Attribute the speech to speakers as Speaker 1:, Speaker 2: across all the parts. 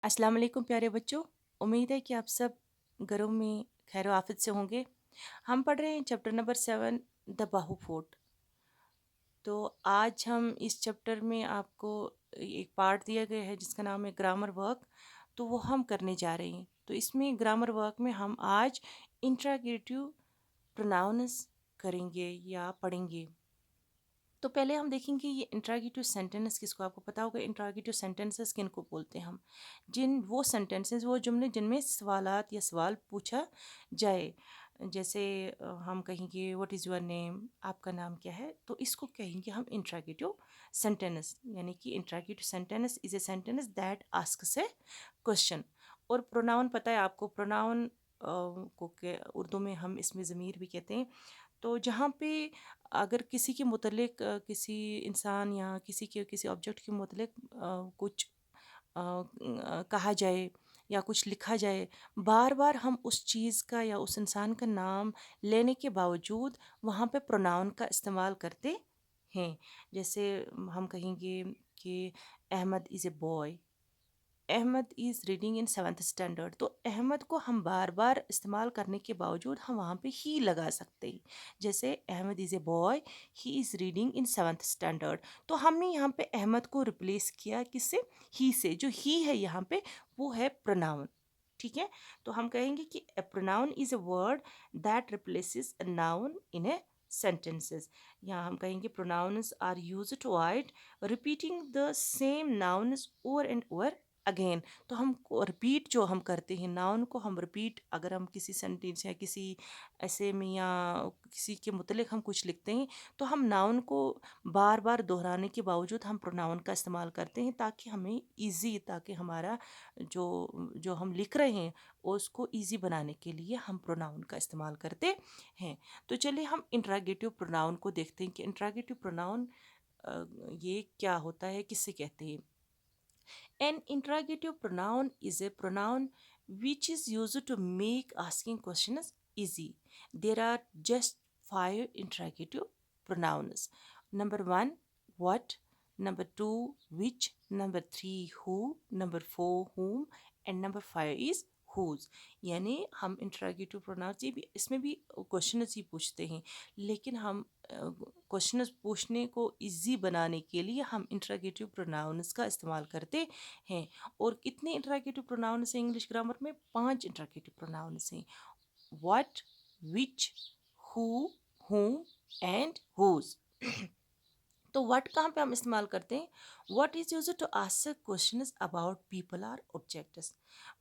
Speaker 1: अस्सलाम वालेकुम प्यारे बच्चों। उम्मीद है कि आप सब घरों में खैर आफियत से होंगे। हम पढ़ रहे हैं chapter number 7 the Bahu fort. तो आज हम इस चैप्टर में आपको एक पार्ट दिया गया है जिसका नाम है ग्रामर वर्क। तो वो हम करने जा रहे हैं। तो इसमें ग्रामर वर्क में हम आज इंट्रागेटिव प्रोनाउंस करेंगे या पढ़ेंगे। तो पहले हम देखेंगे ये इंट्रागेटिव सेंटेंस किसको, आपको पता होगा इंट्रागेटिव सेंटेंसेस किन को बोलते हैं हम। जिन वो सेंटेंसेस वो जुमले जिनमें सवालात या सवाल पूछा जाए। जैसे हम कहेंगे व्हाट इज़ योर नेम, आपका नाम क्या है, तो इसको कहेंगे हम इंट्रागेटिव सेंटेंस। यानी कि interrogative sentence is a sentence that asks A question. और प्रोनाउन पता है आपको, प्रोनाउन को के उर्दू में हम इसमें ज़मीर भी कहते हैं। तो जहाँ पे अगर किसी के मुतलिक किसी इंसान या किसी के किसी ऑब्जेक्ट के मुतलिक कुछ कहा जाए या कुछ लिखा जाए, बार बार हम उस चीज़ का या उस इंसान का नाम लेने के बावजूद वहाँ पे प्रोनाउन का इस्तेमाल करते हैं। जैसे हम कहेंगे कि Ahmad is a boy, Ahmad is reading in 7th standard. तो अहमद को हम बार बार इस्तेमाल करने के बावजूद हम वहाँ पे ही लगा सकते हैं। जैसे Ahmad is a boy, he is reading in 7th standard. तो हमने यहाँ पे अहमद को रिप्लेस किया किससे, ही से। जो ही है यहाँ पे वो है प्रोनाउन। ठीक है। तो हम कहेंगे कि a pronoun is a word that replaces a noun in a sentences। यहाँ हम कहेंगे pronouns are used to avoid repeating the same nouns over and over again. तो हम रिपीट जो हम करते हैं नाउन को हम रिपीट, अगर हम किसी सेंटेंस या किसी ऐसे में या किसी के मुतलिक हम कुछ लिखते हैं तो हम नाउन को बार बार दोहराने के बावजूद हम प्रोनाउन का इस्तेमाल करते हैं ताकि हमें इजी, ताकि हमारा जो जो हम लिख रहे हैं उसको इजी बनाने के लिए हम प्रोनाउन का इस्तेमाल करते हैं। तो चलिए हम इंट्रागेटिव प्रोनाउन को देखते हैं कि इंट्रागेटिव प्रोनाउन ये क्या होता है, किससे कहते हैं। An interrogative pronoun is a pronoun which is used to make asking questions easy. There are just 5 interrogative pronouns. Number 1, what. Number 2, which. Number 3, who. Number 4, whom. And number 5 is whose। यानी हम interrogative pronounce ये भी इसमें भी question ही पूछते हैं, लेकिन हम क्वेश्चन पूछने को इजी बनाने के लिए हम इंट्रागेटिव प्रोनाउंस का इस्तेमाल करते हैं। और कितने इंट्रागेटिव प्रोनाउंस हैं इंग्लिश ग्रामर में? 5 इंट्रागेटिव प्रोनाउंस हैं। What, which, who, whom and whose। तो व्हाट कहाँ पे हम इस्तेमाल करते हैं? What is use to ask question about people or objects.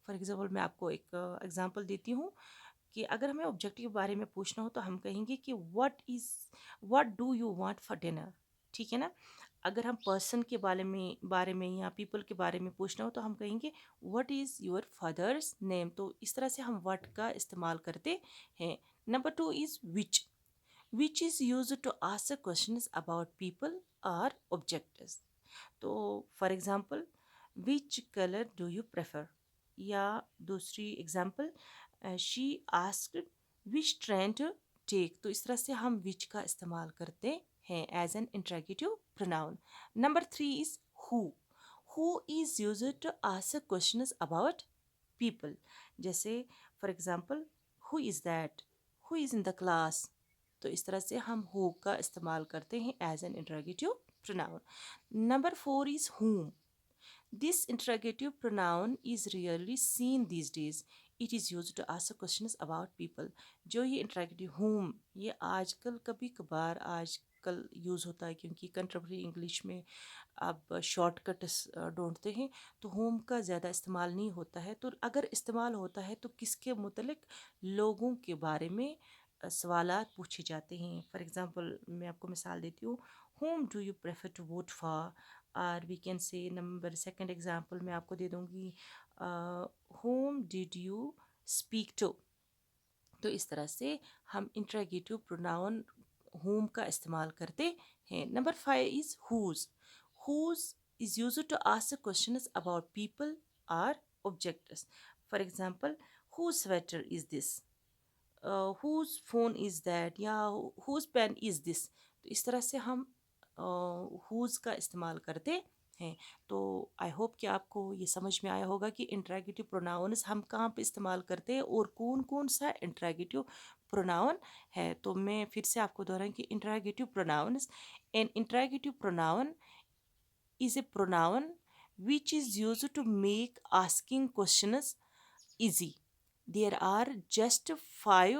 Speaker 1: For example मैं आपको एक एग्जाम्पल देती हूँ कि अगर हमें ऑब्जेक्ट के बारे में पूछना हो तो हम कहेंगे कि what do you want for dinner. ठीक है ना। अगर हम पर्सन के बारे में या पीपल के बारे में पूछना हो तो हम कहेंगे what is your father's name. तो इस तरह से हम व्हाट का इस्तेमाल करते हैं। Number 2 is which is use to ask questions about people or objects. तो for example which colour do you prefer, या दूसरी example she asked which train to take. तो इस तरह से हम विच का इस्तेमाल करते हैं as an interrogative pronoun. Number 3 is who is use to ask questions about people. जैसे for example who is that, who is in the class. तो इस तरह से हम हु का इस्तेमाल करते हैं as an interrogative pronoun. Number 4 is whom. This interrogative pronoun is rarely seen these days. It is used to ask questions about people. जो ये interrogative whom ये आजकल कभी कभार आजकल यूज़ होता है क्योंकि कंटेम्प्रेरी इंग्लिश में अब शॉर्टकट ढूंढते हैं, तो whom का ज़्यादा इस्तेमाल नहीं होता है। तो अगर इस्तेमाल होता है तो किसके मुतलिक, लोगों के बारे में सवालात पूछे जाते हैं। फॉर एग्ज़ाम्पल मैं आपको मिसाल देती हूँ, whom do you prefer to vote for, और we can say number second example मैं आपको दे दूँगी whom did you speak to। तो इस तरह से हम इंट्रागेटिव प्रोनाउन whom का इस्तेमाल करते हैं। Number 5 is whose is used to ask questions about people or objects। For example whose sweater is this, whose phone is that, या whose pen is this। तो इस तरह से हम whose का इस्तेमाल करते हैं। तो आई होप कि आपको ये समझ में आया होगा कि इंट्रैगेटिव प्रोनाउंस हम कहाँ पे इस्तेमाल करते हैं और कौन कौन सा इंट्रैगेटिव प्रोनाउन है। तो मैं फिर से आपको दोहराऊं कि interrogative pronouns, an interrogative pronoun is a pronoun which is used to make asking questions easy. There are just five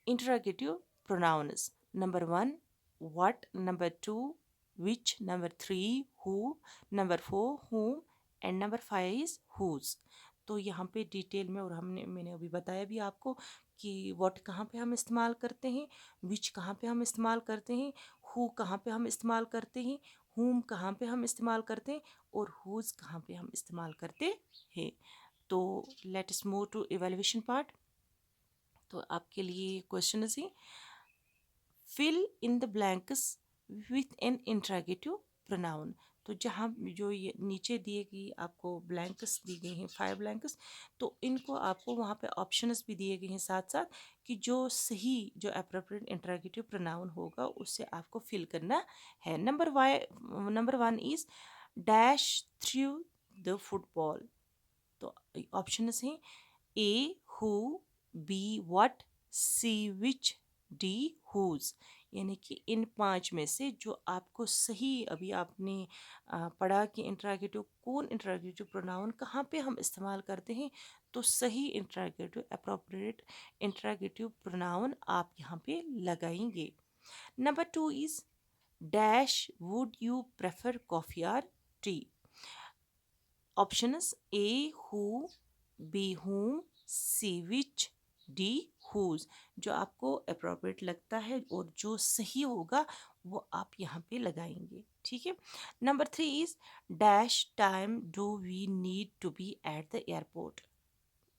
Speaker 1: interrogative pronouns. Number one, what. Number two, which. Number three, who. Number four, whom. And number five is whose. तो यहाँ पे detail में, और मैंने अभी बताया भी आपको कि व्हाट कहाँ पे हम इस्तेमाल करते हैं, विच कहाँ पे हम इस्तेमाल करते हैं, हु कहाँ पे हम इस्तेमाल करते हैं, whom कहाँ पे हम इस्तेमाल करते हैं, और whose कहाँ पे हम इस्तेमाल करते हैं। तो let us move to evaluation part. तो आपके लिए क्वेश्चन है, fill in the blanks with an interrogative pronoun. तो जहाँ जो ये नीचे दिए गई आपको ब्लैंक्स दी गई हैं, 5 ब्लैंक्स, तो इनको आपको वहाँ पे ऑप्शंस भी दिए गए हैं साथ साथ कि जो सही, जो अप्रोप्रिएट इंट्रैगेटिव प्रोनाउन होगा उससे आपको फिल करना है। Number one is dash through the football. तो ऑप्शंस हैं A who, B what, C which, D whose. यानी कि इन 5 में से जो आपको सही, अभी आपने पढ़ा कि इंट्रैगेटिव, कौन इंट्रैगेटिव प्रोनाउन कहाँ पे हम इस्तेमाल करते हैं, तो सही इंट्रैगेटिव अप्रोप्रिएट इंट्रैगेटिव प्रोनाउन आप यहाँ पे लगाएंगे। Number two is dash would you prefer coffee और tea. Options A who, B whom, C which, D whose। जो आपको अप्रोप्रिएट लगता है और जो सही होगा वो आप यहाँ पे लगाएंगे, ठीक है। Number three is dash time do we need to be at the airport.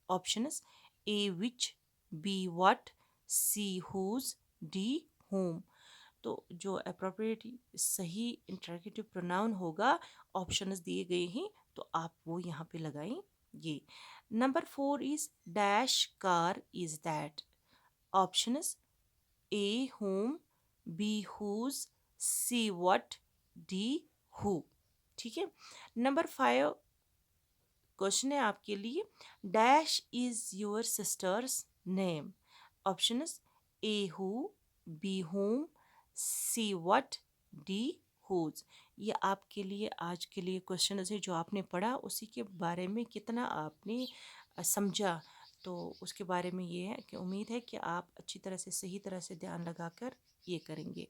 Speaker 1: Options A which, B what, C whose, D whom। तो जो अप्रोप्रिएट सही इंट्रैगेटिव प्रोनाउन होगा, ऑप्शंस दिए गए हैं, तो आप वो यहाँ पे लगाएंगे। Number four is dash car is that. Options A whom, B whose, C what, D who. ठीक है। नंबर फाइव क्वेश्चन है आपके लिए, dash is your sister's name. Options A who, B whom, C what, D whose. ये आपके लिए आज के लिए क्वेश्चन है जो आपने पढ़ा उसी के बारे में कितना आपने समझा। तो उसके बारे में ये है कि उम्मीद है कि आप अच्छी तरह से, सही तरह से ध्यान लगाकर ये करेंगे।